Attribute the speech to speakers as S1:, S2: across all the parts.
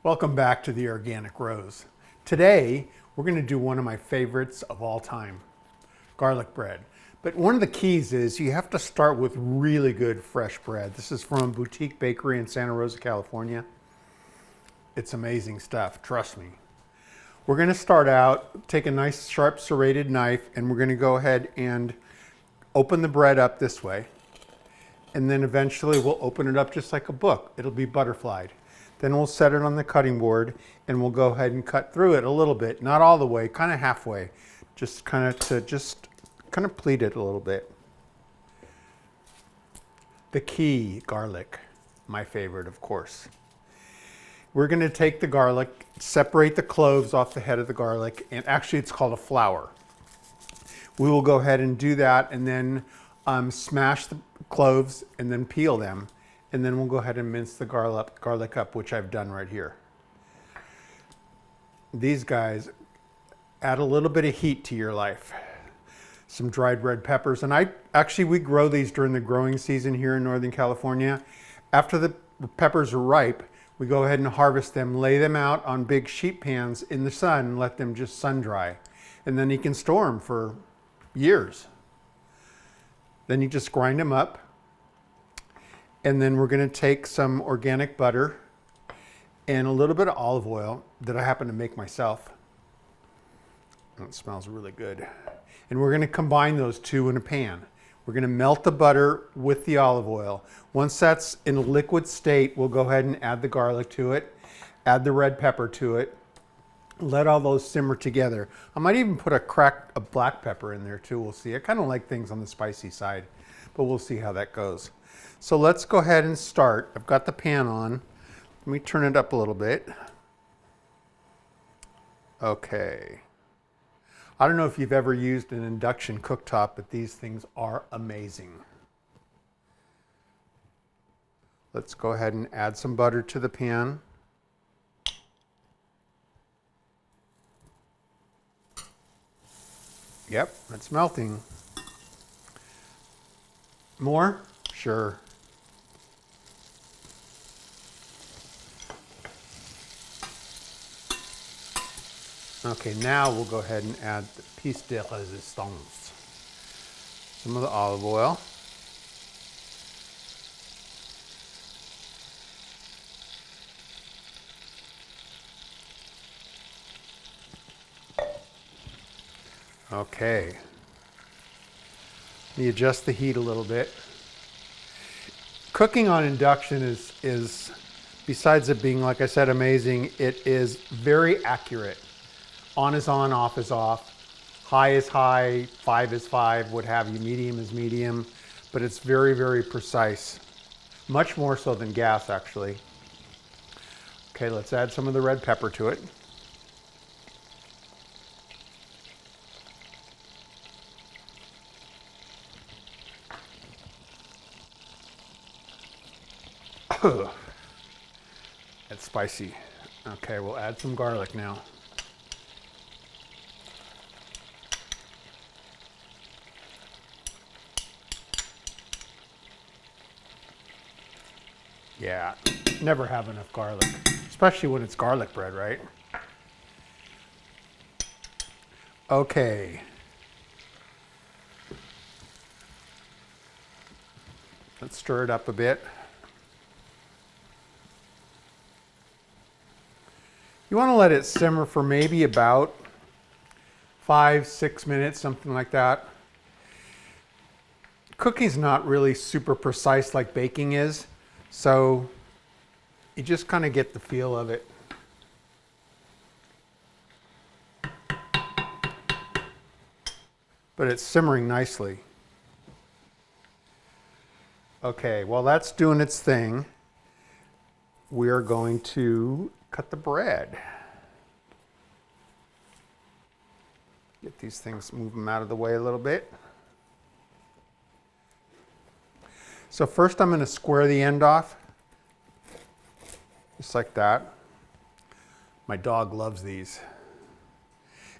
S1: Welcome back to the Organic Rose. Today, we're going to do one of my favorites of all time, garlic bread. But one of the keys is you have to start with really good fresh bread. This is from a boutique bakery in Santa Rosa, California. It's amazing stuff, trust me. We're going to start out, take a nice sharp serrated knife, and we're going to go ahead and open the bread up this way. And then eventually we'll open it up just like a book. It'll be butterflied. Then we'll set it on the cutting board and we'll go ahead and cut through it a little bit, not all the way, kind of halfway, just kind of pleat it a little bit. The key, garlic, my favorite, of course. We're going to take the garlic, separate the cloves off the head of the garlic, and actually it's called a flower. We will go ahead and do that and then smash the cloves and then peel them. And then we'll go ahead and mince the garlic up, which I've done right here. These guys add a little bit of heat to your life. Some dried red peppers. And we grow these during the growing season here in Northern California. After the peppers are ripe, we go ahead and harvest them, lay them out on big sheet pans in the sun, and let them just sun dry. And then you can store them for years. Then you just grind them up. And then we're going to take some organic butter and a little bit of olive oil that I happen to make myself. Oh, it smells really good. And we're going to combine those two in a pan. We're going to melt the butter with the olive oil. Once that's in a liquid state, we'll go ahead and add the garlic to it, add the red pepper to it, let all those simmer together. I might even put a black pepper in there too. We'll see. I kind of like things on the spicy side, but we'll see how that goes. So let's go ahead and start. I've got the pan on. Let me turn it up a little bit. Okay. I don't know if you've ever used an induction cooktop, but these things are amazing. Let's go ahead and add some butter to the pan. Yep, it's melting. More? Sure. Okay, now we'll go ahead and add the piece de resistance. Some of the olive oil. Okay. Let me adjust the heat a little bit. Cooking on induction is, besides it being, like I said, amazing, it is very accurate. On is on, off is off. High is high, 5 is 5, what have you. Medium is medium, but it's very, very precise. Much more so than gas, actually. Okay, let's add some of the red pepper to it. That's spicy. Okay, we'll add some garlic now. Yeah, never have enough garlic, especially when it's garlic bread, right? Okay. Let's stir it up a bit. You want to let it simmer for maybe about 5-6 minutes, something like that. Cooking's not really super precise like baking is, so you just kind of get the feel of it. But it's simmering nicely. Okay, while that's doing its thing, we are going to cut the bread. Get these things, move them out of the way a little bit. So first I'm going to square the end off, just like that. My dog loves these.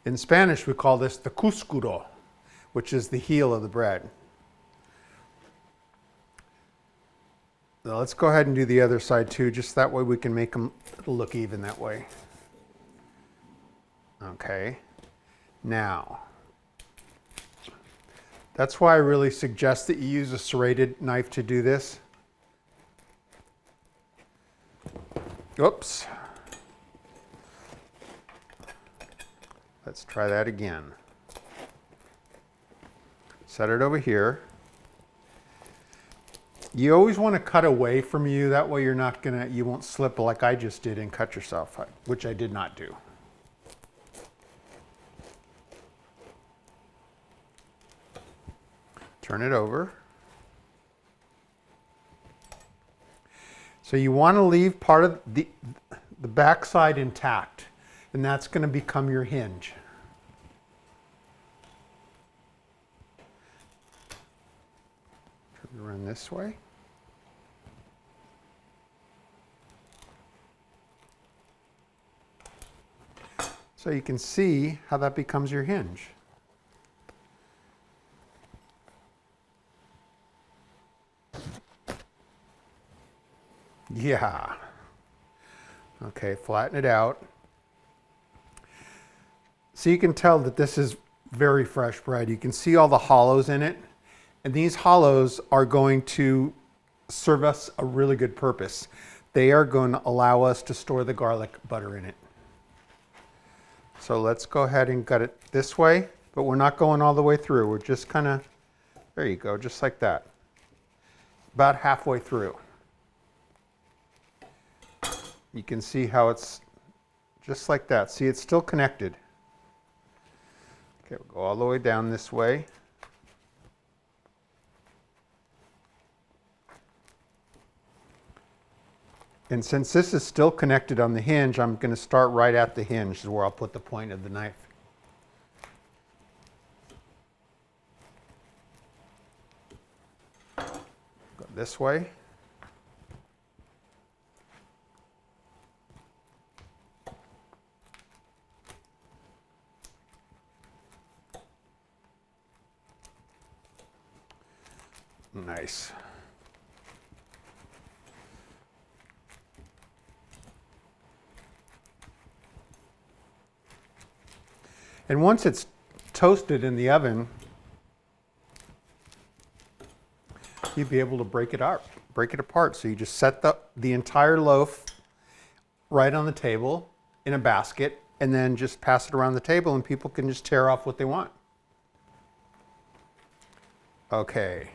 S1: In Spanish we call this the cuscuro, which is the heel of the bread. Now let's go ahead and do the other side too, just that way we can make them look even that way. Okay, now, that's why I really suggest that you use a serrated knife to do this. Oops. Let's try that again. Set it over here. You always want to cut away from you, that way you won't slip like I just did and cut yourself, which I did not do. Turn it over. So you want to leave part of the backside intact, and that's going to become your hinge. Turn it around this way. So you can see how that becomes your hinge. Yeah. Okay, flatten it out. So you can tell that this is very fresh bread. You can see all the hollows in it. And these hollows are going to serve us a really good purpose. They are going to allow us to store the garlic butter in it. So let's go ahead and gut it this way, but we're not going all the way through. We're just kind of, there you go, just like that. About halfway through. You can see how it's just like that. See, it's still connected. Okay, we'll go all the way down this way. And since this is still connected on the hinge, I'm going to start right at the hinge, is where I'll put the point of the knife. Go this way. Nice. And once it's toasted in the oven, you'd be able to break it apart. So you just set the entire loaf right on the table in a basket, and then just pass it around the table, and people can just tear off what they want. Okay.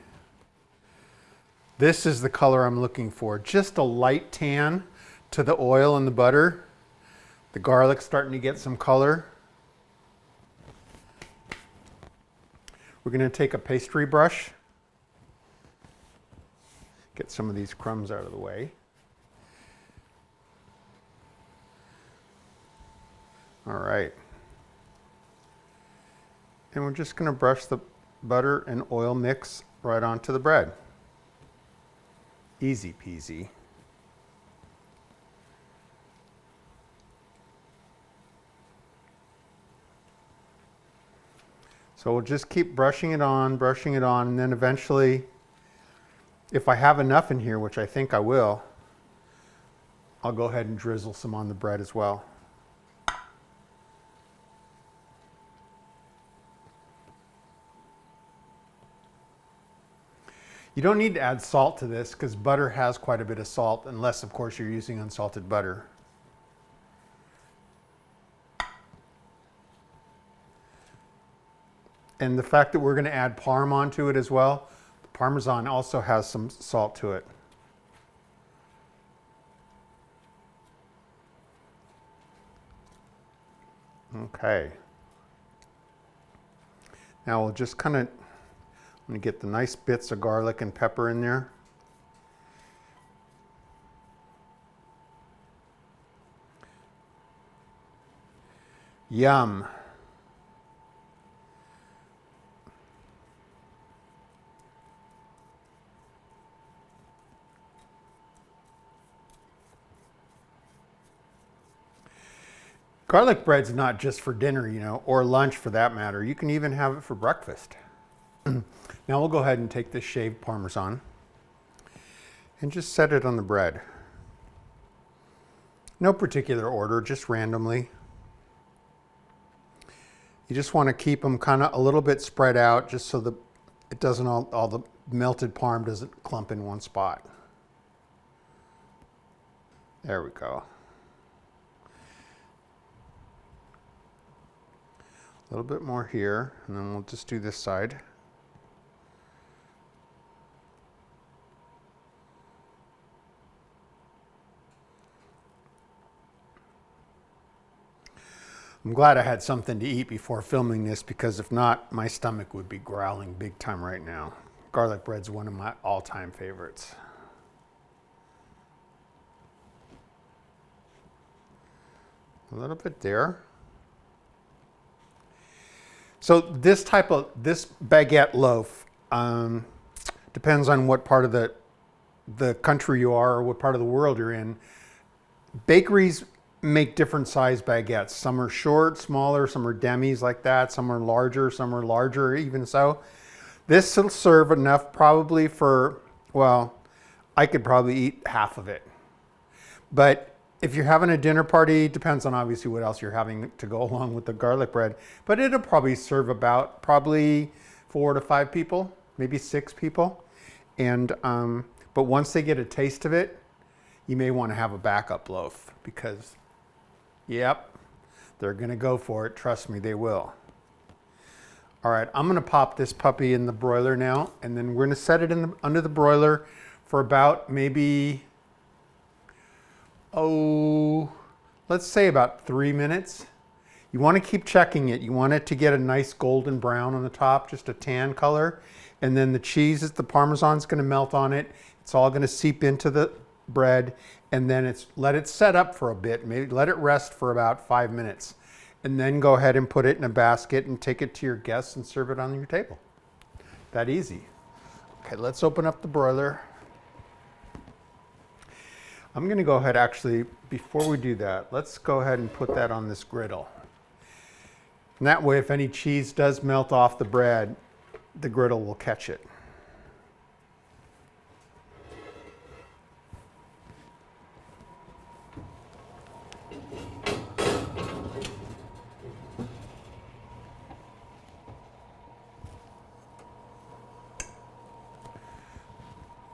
S1: This is the color I'm looking for. Just a light tan to the oil and the butter. The garlic's starting to get some color. We're going to take a pastry brush, get some of these crumbs out of the way. All right. And we're just going to brush the butter and oil mix right onto the bread. Easy peasy. So we'll just keep brushing it on, and then eventually, if I have enough in here, which I think I will, I'll go ahead and drizzle some on the bread as well. You don't need to add salt to this because butter has quite a bit of salt, unless of course you're using unsalted butter. And the fact that we're going to add parm onto it as well, the parmesan also has some salt to it. Okay. Now we'll just kind of, I'm going to get the nice bits of garlic and pepper in there. Yum. Garlic bread's not just for dinner, you know, or lunch for that matter. You can even have it for breakfast. Now we'll go ahead and take this shaved Parmesan. and just set it on the bread. No particular order, just randomly. You just want to keep them kind of a little bit spread out just so that it doesn't all the melted parm doesn't clump in one spot. There we go. A little bit more here, and then we'll just do this side. I'm glad I had something to eat before filming this, because if not, my stomach would be growling big time right now. Garlic bread's one of my all-time favorites. A little bit there. So this baguette loaf depends on what part of the country you are or what part of the world you're in. Bakeries make different size baguettes. Some are short, smaller, some are demis like that, some are larger even so. This will serve enough probably for, well, I could probably eat half of it. But if you're having a dinner party, depends on obviously what else you're having to go along with the garlic bread, but it'll probably serve about probably 4 to 5 people, maybe 6 people. And but once they get a taste of it, you may want to have a backup loaf, because yep, they're going to go for it. Trust me, they will. All right, I'm going to pop this puppy in the broiler now, and then we're going to set it in under the broiler for about maybe, let's say about 3 minutes. You want to keep checking it. You want it to get a nice golden brown on the top, just a tan color. And then the cheese, the Parmesan's going to melt on it. It's all going to seep into the bread, and then let it set up for a bit. Maybe let it rest for about 5 minutes, and then go ahead and put it in a basket and take it to your guests and serve it on your table. That easy. Okay, let's open up the broiler. I'm going to go ahead, actually, before we do that, let's go ahead and put that on this griddle. And that way, if any cheese does melt off the bread, the griddle will catch it.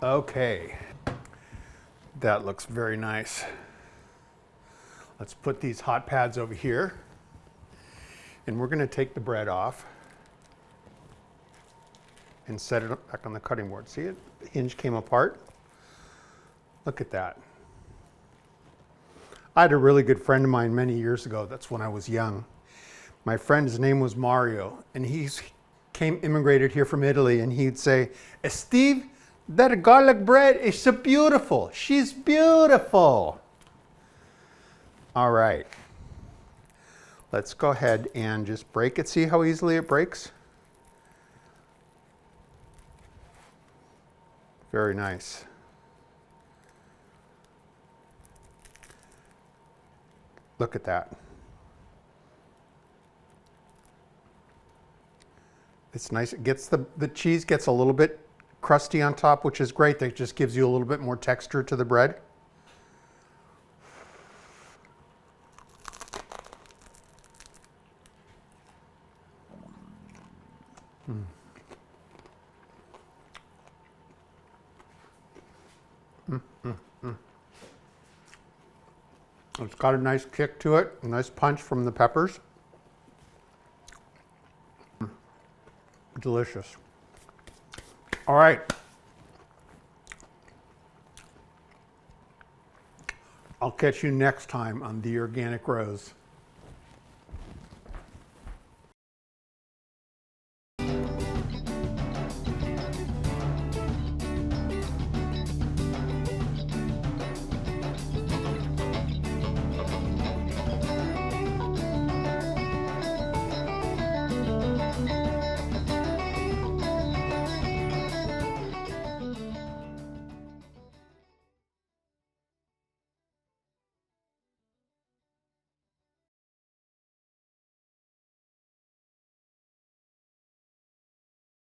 S1: Okay, that looks very nice. Let's put these hot pads over here, and we're going to take the bread off and set it back on the cutting board. See it? The hinge came apart. Look at that. I had a really good friend of mine many years ago. That's when I was young. My friend's name was Mario, and he immigrated here from Italy, and he'd say, "Steve, that garlic bread is so beautiful. She's beautiful." All right. Let's go ahead and just break it. See how easily it breaks? Very nice. Look at that. It's nice. It gets the cheese gets a little bit crusty on top, which is great. That just gives you a little bit more texture to the bread. It's got a nice kick to it, a nice punch from the peppers. Delicious. All right. I'll catch you next time on The Organic Rose.